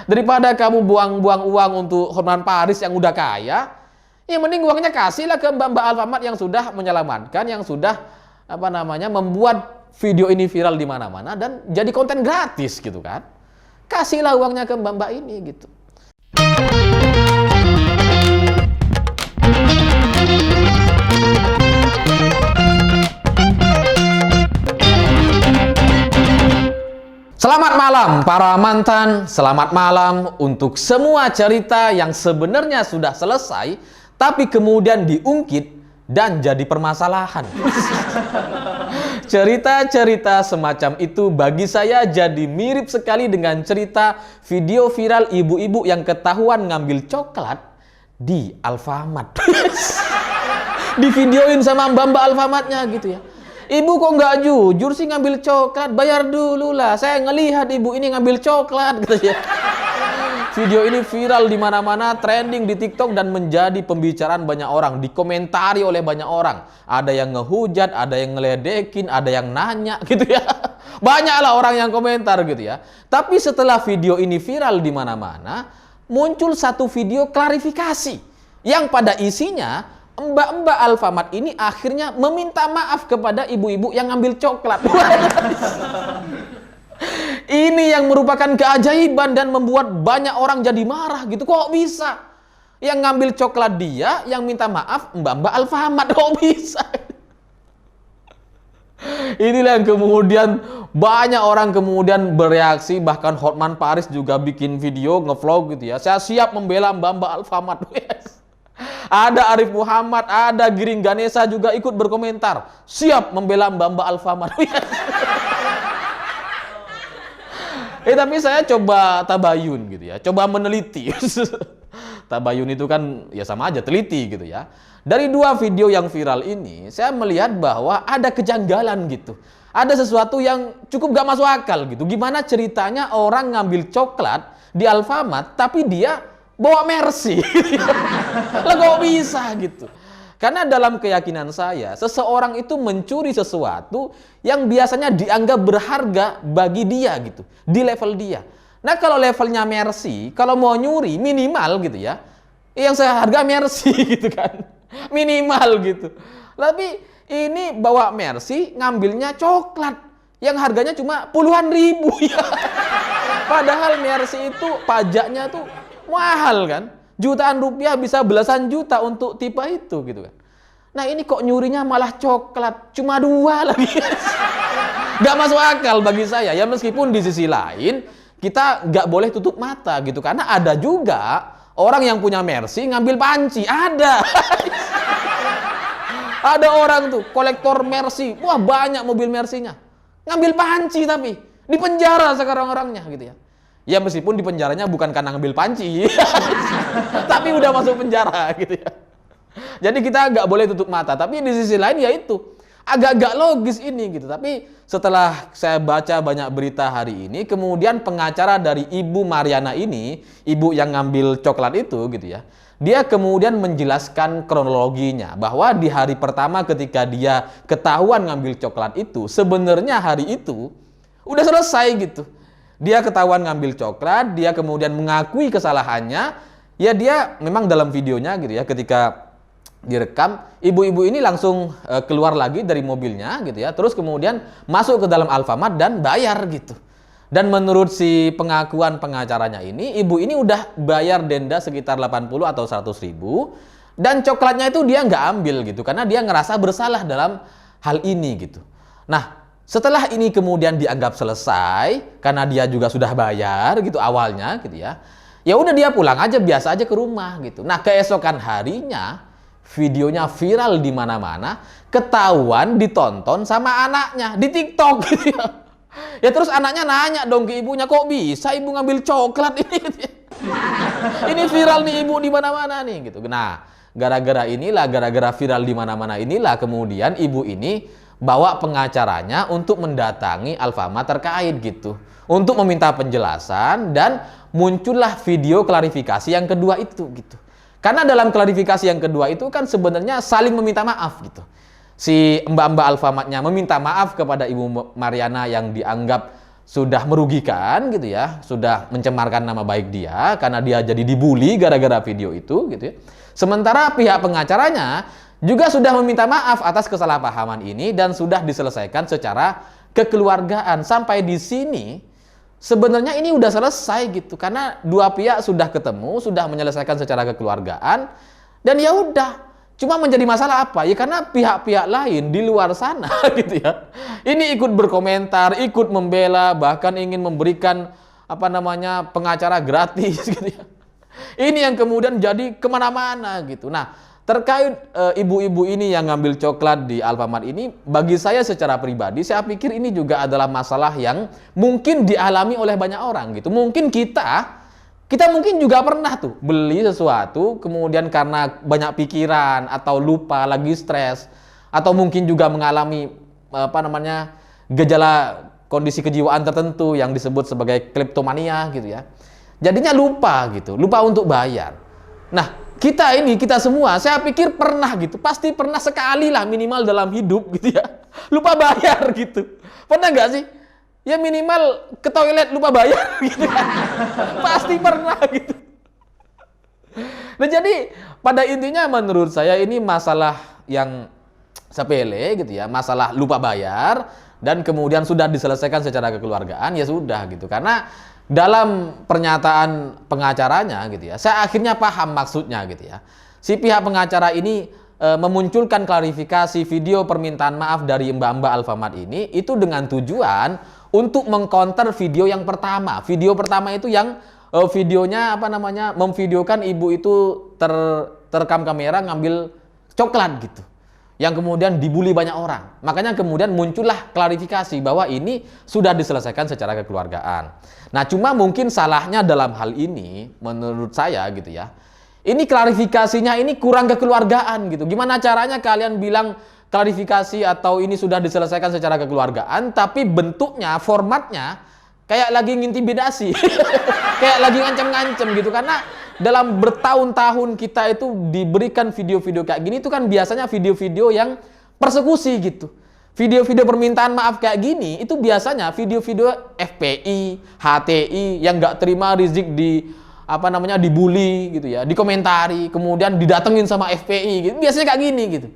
Daripada kamu buang-buang uang untuk Hotman Paris yang udah kaya, ya mending uangnya kasihlah ke mbak-mbak Alfamart yang sudah menyelamatkan, yang sudah membuat video ini viral di mana-mana dan jadi konten gratis gitu kan. Kasihlah uangnya ke mbak-mbak ini gitu. Selamat malam para mantan, selamat malam untuk semua cerita yang sebenarnya sudah selesai tapi kemudian diungkit dan jadi permasalahan. Cerita-cerita semacam itu bagi saya jadi mirip sekali dengan cerita video viral ibu-ibu yang ketahuan ngambil coklat di Alfamart. Di videoin sama mbak-mbak Alfamartnya gitu ya. Ibu kok nggak jujur sih ngambil coklat? Bayar dulu lah. Saya ngelihat ibu ini ngambil coklat gitu ya. Video ini viral di mana-mana, trending di TikTok dan menjadi pembicaraan banyak orang, dikomentari oleh banyak orang. Ada yang ngehujat, ada yang ngeledekin, ada yang nanya gitu ya. Banyaklah orang yang komentar gitu ya. Tapi setelah video ini viral di mana-mana, muncul satu video klarifikasi yang pada isinya mbak-mbak Alfamart ini akhirnya meminta maaf kepada ibu-ibu yang ngambil coklat. Ini yang merupakan keajaiban dan membuat banyak orang jadi marah gitu. Kok bisa? Yang ngambil coklat dia, yang minta maaf mbak-mbak Alfamart. Kok bisa? Inilah yang kemudian banyak orang kemudian bereaksi. Bahkan Hotman Paris juga bikin video nge-vlog gitu ya. Saya siap membela mbak-mbak Alfamart. Ada Arif Muhammad, ada Giring Ganesa juga ikut berkomentar. Siap membela mbak-mbak Alfamart. Tapi saya coba tabayun gitu ya. Coba meneliti. Tabayun itu kan ya sama aja teliti gitu ya. Dari dua video yang viral ini, saya melihat bahwa ada kejanggalan gitu. Ada sesuatu yang cukup gak masuk akal gitu. Gimana ceritanya orang ngambil coklat di Alfamart tapi dia bawa Mercy. Lah kok bisa gitu? Karena dalam keyakinan saya, seseorang itu mencuri sesuatu yang biasanya dianggap berharga bagi dia gitu, di level dia. Nah, kalau levelnya Mercy, kalau mau nyuri minimal gitu ya, yang seharga Mercy gitu kan. Minimal gitu. Tapi ini bawa Mercy ngambilnya coklat yang harganya cuma puluhan ribu ya. Padahal Mercy itu pajaknya tuh mahal kan, jutaan rupiah bisa belasan juta untuk tipe itu gitu kan. Nah ini kok nyurinya malah coklat, cuma 2 lagi. Gak masuk akal bagi saya ya, meskipun di sisi lain kita gak boleh tutup mata gitu, karena ada juga orang yang punya Mercy ngambil panci, ada. Ada orang tuh kolektor Mercy, wah banyak mobil Mercy-nya, ngambil panci tapi di penjara sekarang orangnya gitu ya. Ya meskipun di penjaranya bukan karena ngambil panci, tapi udah masuk penjara gitu ya. Jadi kita nggak boleh tutup mata. Tapi di sisi lain ya itu agak-agak logis ini gitu. Tapi setelah saya baca banyak berita hari ini, kemudian pengacara dari Ibu Mariana ini, ibu yang ngambil coklat itu gitu ya, dia kemudian menjelaskan kronologinya bahwa di hari pertama ketika dia ketahuan ngambil coklat itu, sebenarnya hari itu udah selesai gitu. Dia ketahuan ngambil coklat, dia kemudian mengakui kesalahannya. Ya dia memang dalam videonya gitu ya, ketika direkam, ibu-ibu ini langsung keluar lagi dari mobilnya gitu ya. Terus kemudian masuk ke dalam Alfamart dan bayar gitu. Dan menurut si pengakuan pengacaranya ini, ibu ini udah bayar denda sekitar 80 atau 100 ribu. Dan coklatnya itu dia nggak ambil gitu, karena dia ngerasa bersalah dalam hal ini gitu. Nah, setelah ini kemudian dianggap selesai karena dia juga sudah bayar gitu awalnya gitu ya. Ya udah dia pulang aja biasa aja ke rumah gitu. Nah, keesokan harinya videonya viral di mana-mana, ketahuan ditonton sama anaknya di TikTok gitu ya. Ya terus anaknya nanya dong ke ibunya, "Kok bisa ibu ngambil coklat ini?" Gitu ya. Ini viral nih ibu di mana-mana nih gitu. Nah, gara-gara viral di mana-mana inilah kemudian ibu ini bawa pengacaranya untuk mendatangi Alfamart terkait gitu, untuk meminta penjelasan, dan muncullah video klarifikasi yang kedua itu gitu. Karena dalam klarifikasi yang kedua itu kan sebenarnya saling meminta maaf gitu. Si mbak-mbak Alfamartnya meminta maaf kepada Ibu Mariana yang dianggap sudah merugikan gitu ya, sudah mencemarkan nama baik dia karena dia jadi dibully gara-gara video itu gitu ya. Sementara pihak pengacaranya juga sudah meminta maaf atas kesalahpahaman ini dan sudah diselesaikan secara kekeluargaan. Sampai di sini sebenarnya ini udah selesai gitu, karena dua pihak sudah ketemu, sudah menyelesaikan secara kekeluargaan, dan ya udah. Cuma menjadi masalah apa? Ya karena pihak-pihak lain di luar sana gitu ya. Ini ikut berkomentar, ikut membela, bahkan ingin memberikan pengacara gratis gitu ya. Ini yang kemudian jadi kemana-mana gitu. Nah, terkait ibu-ibu ini yang ngambil coklat di Alfamart ini, bagi saya secara pribadi, saya pikir ini juga adalah masalah yang mungkin dialami oleh banyak orang gitu. Mungkin kita mungkin juga pernah tuh beli sesuatu, kemudian karena banyak pikiran atau lupa, lagi stres, atau mungkin juga mengalami gejala kondisi kejiwaan tertentu yang disebut sebagai kleptomania gitu ya. Jadinya lupa gitu, lupa untuk bayar. Nah, kita semua, saya pikir pernah gitu, pasti pernah sekali lah minimal dalam hidup gitu ya, lupa bayar gitu. Pernah nggak sih? Ya minimal ke toilet lupa bayar gitu kan. Pasti pernah gitu. Nah jadi pada intinya menurut saya ini masalah yang sepele gitu ya, masalah lupa bayar dan kemudian sudah diselesaikan secara kekeluargaan, ya sudah gitu. Karena dalam pernyataan pengacaranya gitu ya, saya akhirnya paham maksudnya gitu ya. Si pihak pengacara ini memunculkan klarifikasi video permintaan maaf dari mbak-mbak Alfamart ini itu dengan tujuan untuk mengcounter video yang pertama. Video pertama itu yang videonya memvideokan ibu itu terekam kamera ngambil coklat gitu, yang kemudian dibully banyak orang. Makanya kemudian muncullah klarifikasi bahwa ini sudah diselesaikan secara kekeluargaan. Nah, cuma mungkin salahnya dalam hal ini menurut saya gitu ya, ini klarifikasinya ini kurang kekeluargaan gitu. Gimana caranya kalian bilang klarifikasi atau ini sudah diselesaikan secara kekeluargaan, tapi bentuknya, formatnya kayak lagi ngintimidasi, kayak lagi ngancem-ngancem gitu. Karena dalam bertahun-tahun kita itu diberikan video-video kayak gini, itu kan biasanya video-video yang persekusi gitu. Video-video permintaan maaf kayak gini, itu biasanya video-video FPI, HTI yang nggak terima Rizik dibully gitu ya, dikomentari, kemudian didatengin sama FPI gitu. Biasanya kayak gini gitu.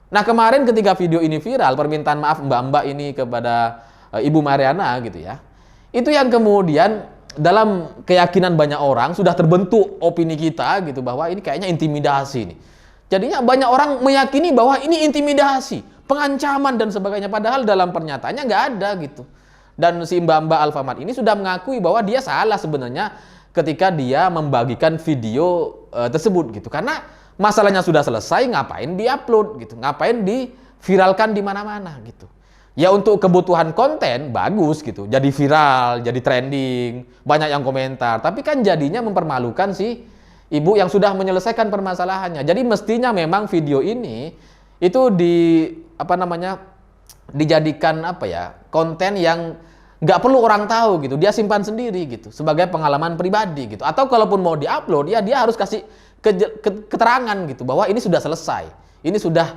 Nah, kemarin ketika video ini viral, permintaan maaf mbak-mbak ini kepada Ibu Mariana gitu ya, itu yang kemudian dalam keyakinan banyak orang sudah terbentuk opini kita gitu bahwa ini kayaknya intimidasi nih. Jadinya banyak orang meyakini bahwa ini intimidasi, pengancaman dan sebagainya, padahal dalam pernyataannya nggak ada gitu. Dan si mbak-mbak Alfamart ini sudah mengakui bahwa dia salah sebenarnya ketika dia membagikan video tersebut gitu. Karena masalahnya sudah selesai, ngapain diupload gitu, ngapain diviralkan di mana-mana gitu. Ya untuk kebutuhan konten bagus gitu, jadi viral, jadi trending, banyak yang komentar. Tapi kan jadinya mempermalukan si ibu yang sudah menyelesaikan permasalahannya. Jadi mestinya memang video ini itu dijadikan konten yang nggak perlu orang tahu gitu, dia simpan sendiri gitu sebagai pengalaman pribadi gitu. Atau kalaupun mau diupload, ya dia harus kasih keterangan gitu bahwa ini sudah selesai, ini sudah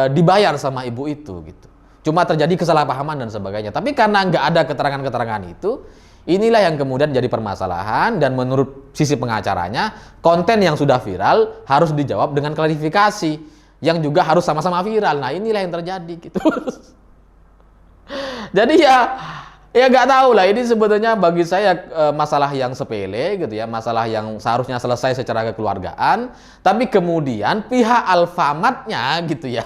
dibayar sama ibu itu gitu. Cuma terjadi kesalahpahaman dan sebagainya. Tapi karena nggak ada keterangan-keterangan itu, inilah yang kemudian jadi permasalahan. Dan menurut sisi pengacaranya, konten yang sudah viral harus dijawab dengan klarifikasi yang juga harus sama-sama viral. Nah, inilah yang terjadi gitu. Jadi ya nggak tahu lah, ini sebetulnya bagi saya masalah yang sepele gitu ya, masalah yang seharusnya selesai secara kekeluargaan, tapi kemudian pihak Alfamart-nya gitu ya,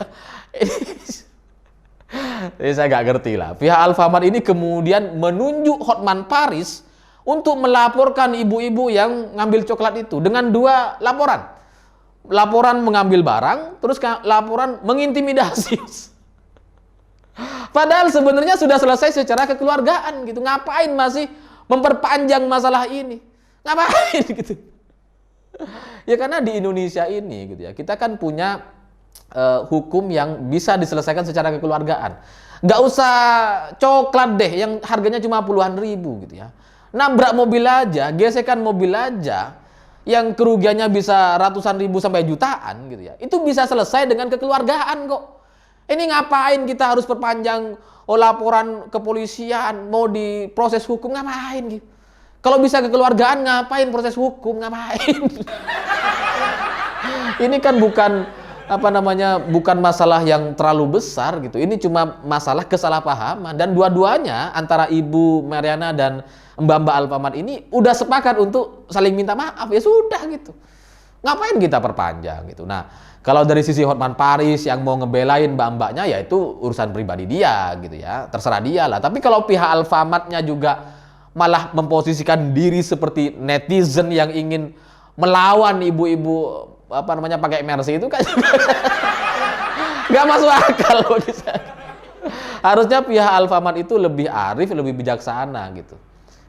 ini saya nggak ngerti lah, pihak Alfamart ini kemudian menunjuk Hotman Paris untuk melaporkan ibu-ibu yang ngambil coklat itu dengan dua laporan mengambil barang, terus laporan mengintimidasi. Padahal sebenarnya sudah selesai secara kekeluargaan gitu. Ngapain masih memperpanjang masalah ini? Ngapain gitu? Ya karena di Indonesia ini gitu ya, kita kan punya hukum yang bisa diselesaikan secara kekeluargaan. Nggak usah coklat deh yang harganya cuma puluhan ribu gitu ya. Nabrak mobil aja, gesekan mobil aja yang kerugiannya bisa ratusan ribu sampai jutaan gitu ya. Itu bisa selesai dengan kekeluargaan kok. Ini ngapain kita harus perpanjang laporan kepolisian, mau diproses hukum ngapain gitu. Kalau bisa kekeluargaan ngapain proses hukum, ngapain. Ini kan bukan masalah yang terlalu besar gitu. Ini cuma masalah kesalahpahaman, dan dua-duanya antara Ibu Mariana dan Mbak Alfamart ini udah sepakat untuk saling minta maaf, ya sudah gitu. Ngapain kita perpanjang gitu. Nah, kalau dari sisi Hotman Paris yang mau ngebelain mbak-mbaknya, ya itu urusan pribadi dia gitu ya, terserah dia lah. Tapi kalau pihak Alfamartnya juga malah memposisikan diri seperti netizen yang ingin melawan ibu-ibu pakai Mercy, itu kan nggak masuk akal bagi saya. Harusnya pihak Alfamart itu lebih arif, lebih bijaksana gitu.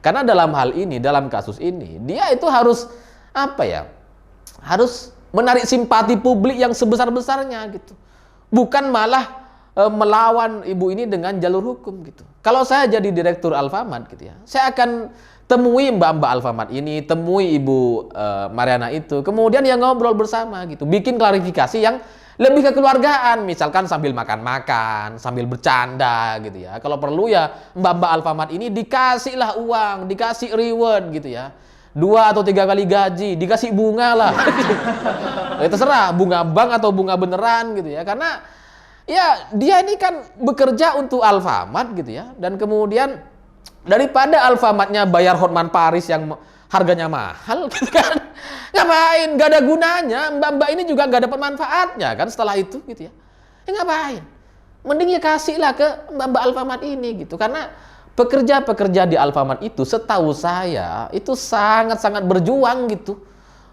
Karena dalam hal ini, dalam kasus ini, dia itu harus harus menarik simpati publik yang sebesar-besarnya gitu. Bukan malah melawan ibu ini dengan jalur hukum gitu. Kalau saya jadi direktur Alfamart gitu ya, saya akan temui mbak-mbak Alfamart ini, temui Ibu Mariana itu, kemudian ya ngobrol bersama gitu, bikin klarifikasi yang lebih kekeluargaan, misalkan sambil makan-makan, sambil bercanda gitu ya. Kalau perlu ya mbak-mbak Alfamart ini dikasihlah uang, dikasih reward gitu ya, 2 atau 3 kali gaji, dikasih bunga lah. Ya terserah, bunga bank atau bunga beneran gitu ya, karena ya dia ini kan bekerja untuk Alfamart gitu ya, dan kemudian daripada Alfamartnya bayar Hotman Paris yang harganya mahal gitu kan, ngapain, gak ada gunanya, mbak-mbak ini juga gak dapat manfaatnya kan setelah itu gitu ya. Ngapain, mending ya kasihlah ke mbak-mbak Alfamart ini gitu. Karena pekerja-pekerja di Alfamart itu setahu saya itu sangat-sangat berjuang gitu.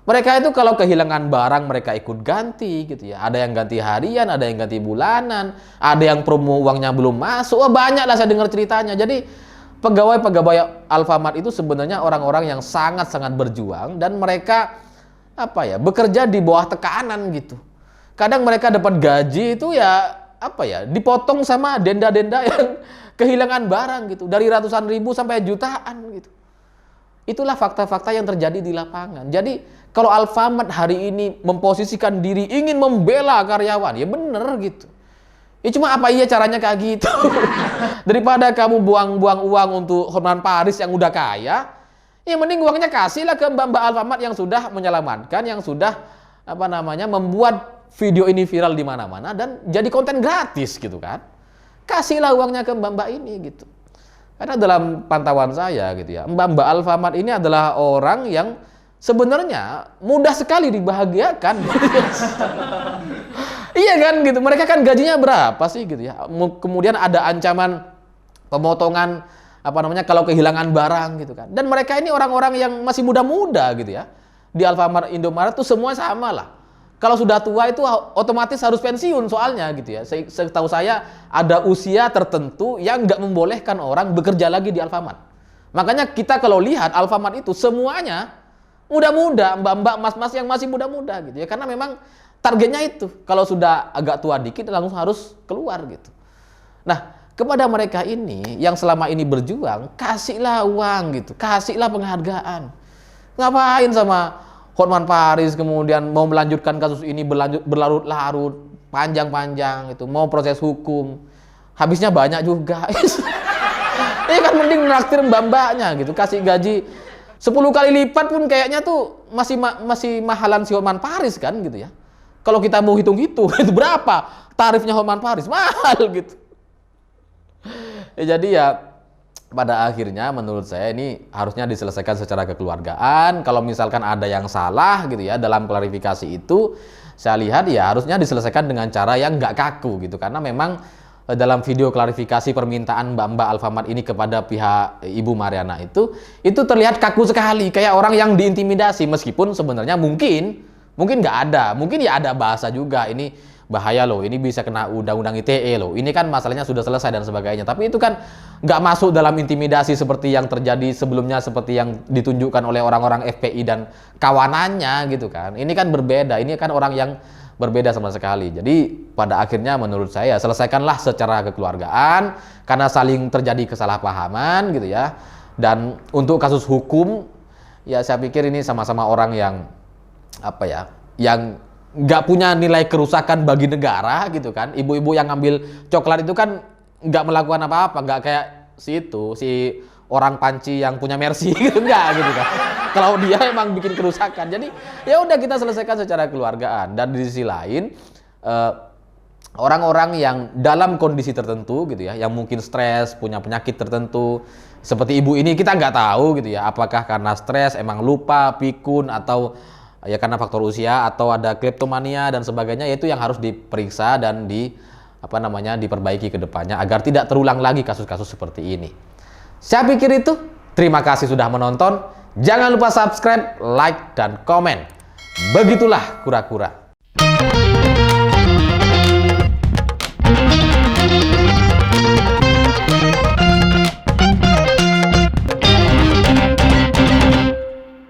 Mereka itu kalau kehilangan barang mereka ikut ganti gitu ya. Ada yang ganti harian, ada yang ganti bulanan, ada yang promo uangnya belum masuk. Wah, banyak lah saya dengar ceritanya. Jadi pegawai-pegawai Alfamart itu sebenarnya orang-orang yang sangat-sangat berjuang, dan mereka bekerja di bawah tekanan gitu. Kadang mereka dapat gaji itu ya dipotong sama denda-denda yang kehilangan barang gitu, dari ratusan ribu sampai jutaan gitu. Itulah fakta-fakta yang terjadi di lapangan. Jadi kalau Alfamart hari ini memposisikan diri ingin membela karyawan, ya bener gitu. Ya cuma apa iya caranya kayak gitu? Daripada kamu buang-buang uang untuk Hotman Paris yang udah kaya, ya mending uangnya kasihlah ke mbak-mbak Alfamart yang sudah menyelamatkan, yang sudah membuat video ini viral di mana-mana dan jadi konten gratis gitu kan. Kasihlah uangnya ke mbak-mbak ini gitu. Karena dalam pantauan saya gitu ya, mbak-mbak Alfamart ini adalah orang yang sebenarnya mudah sekali dibahagiakan. Iya kan gitu, mereka kan gajinya berapa sih gitu ya. Kemudian ada ancaman pemotongan kalau kehilangan barang gitu kan. Dan mereka ini orang-orang yang masih muda-muda gitu ya. Di Alfamart, Indomaret tuh semua sama lah. Kalau sudah tua itu otomatis harus pensiun soalnya gitu ya. Setahu saya ada usia tertentu yang nggak membolehkan orang bekerja lagi di Alfamart. Makanya kita kalau lihat Alfamart itu semuanya muda-muda, mbak-mbak, mas-mas yang masih muda-muda gitu ya. Karena memang targetnya itu, kalau sudah agak tua dikit langsung harus keluar gitu. Nah, kepada mereka ini yang selama ini berjuang, kasihlah uang gitu, kasihlah penghargaan. Ngapain sama Hotman Paris kemudian mau melanjutkan kasus ini berlarut-larut, panjang-panjang itu, mau proses hukum, habisnya banyak juga. Ini kan mending naktir mbak-mbaknya gitu, kasih gaji 10 kali lipat pun kayaknya tuh masih mahalan si Hotman Paris kan gitu ya. Kalau kita mau hitung-hitung, itu berapa tarifnya Hotman Paris? Mahal gitu. Jadi ya pada akhirnya menurut saya ini harusnya diselesaikan secara kekeluargaan. Kalau misalkan ada yang salah gitu ya dalam klarifikasi itu, saya lihat ya harusnya diselesaikan dengan cara yang nggak kaku gitu. Karena memang dalam video klarifikasi permintaan mbak-mbak Alfamart ini kepada pihak Ibu Mariana itu terlihat kaku sekali, kayak orang yang diintimidasi. Meskipun sebenarnya mungkin nggak ada, mungkin ya ada bahasa juga, ini bahaya loh, ini bisa kena undang-undang ITE loh, ini kan masalahnya sudah selesai dan sebagainya. Tapi itu kan nggak masuk dalam intimidasi seperti yang terjadi sebelumnya, seperti yang ditunjukkan oleh orang-orang FPI dan kawanannya gitu kan. Ini kan berbeda, ini kan orang yang berbeda sama sekali. Jadi pada akhirnya menurut saya selesaikanlah secara kekeluargaan karena saling terjadi kesalahpahaman gitu ya. Dan untuk kasus hukum ya saya pikir ini sama-sama orang yang yang nggak punya nilai kerusakan bagi negara gitu kan. Ibu-ibu yang ngambil coklat itu kan nggak melakukan apa-apa, nggak kayak si orang panci yang punya Mercy gitu, nggak gitu kan. Kalau dia emang bikin kerusakan, jadi ya udah kita selesaikan secara keluargaan. Dan di sisi lain orang-orang yang dalam kondisi tertentu gitu ya, yang mungkin stres, punya penyakit tertentu, seperti ibu ini kita nggak tahu gitu ya, apakah karena stres, emang lupa, pikun, atau ya karena faktor usia, atau ada kleptomania dan sebagainya, yaitu yang harus diperiksa dan diperbaiki ke depannya agar tidak terulang lagi kasus-kasus seperti ini. Saya pikir itu. Terima kasih sudah menonton. Jangan lupa subscribe, like, dan komen. Begitulah kura-kura.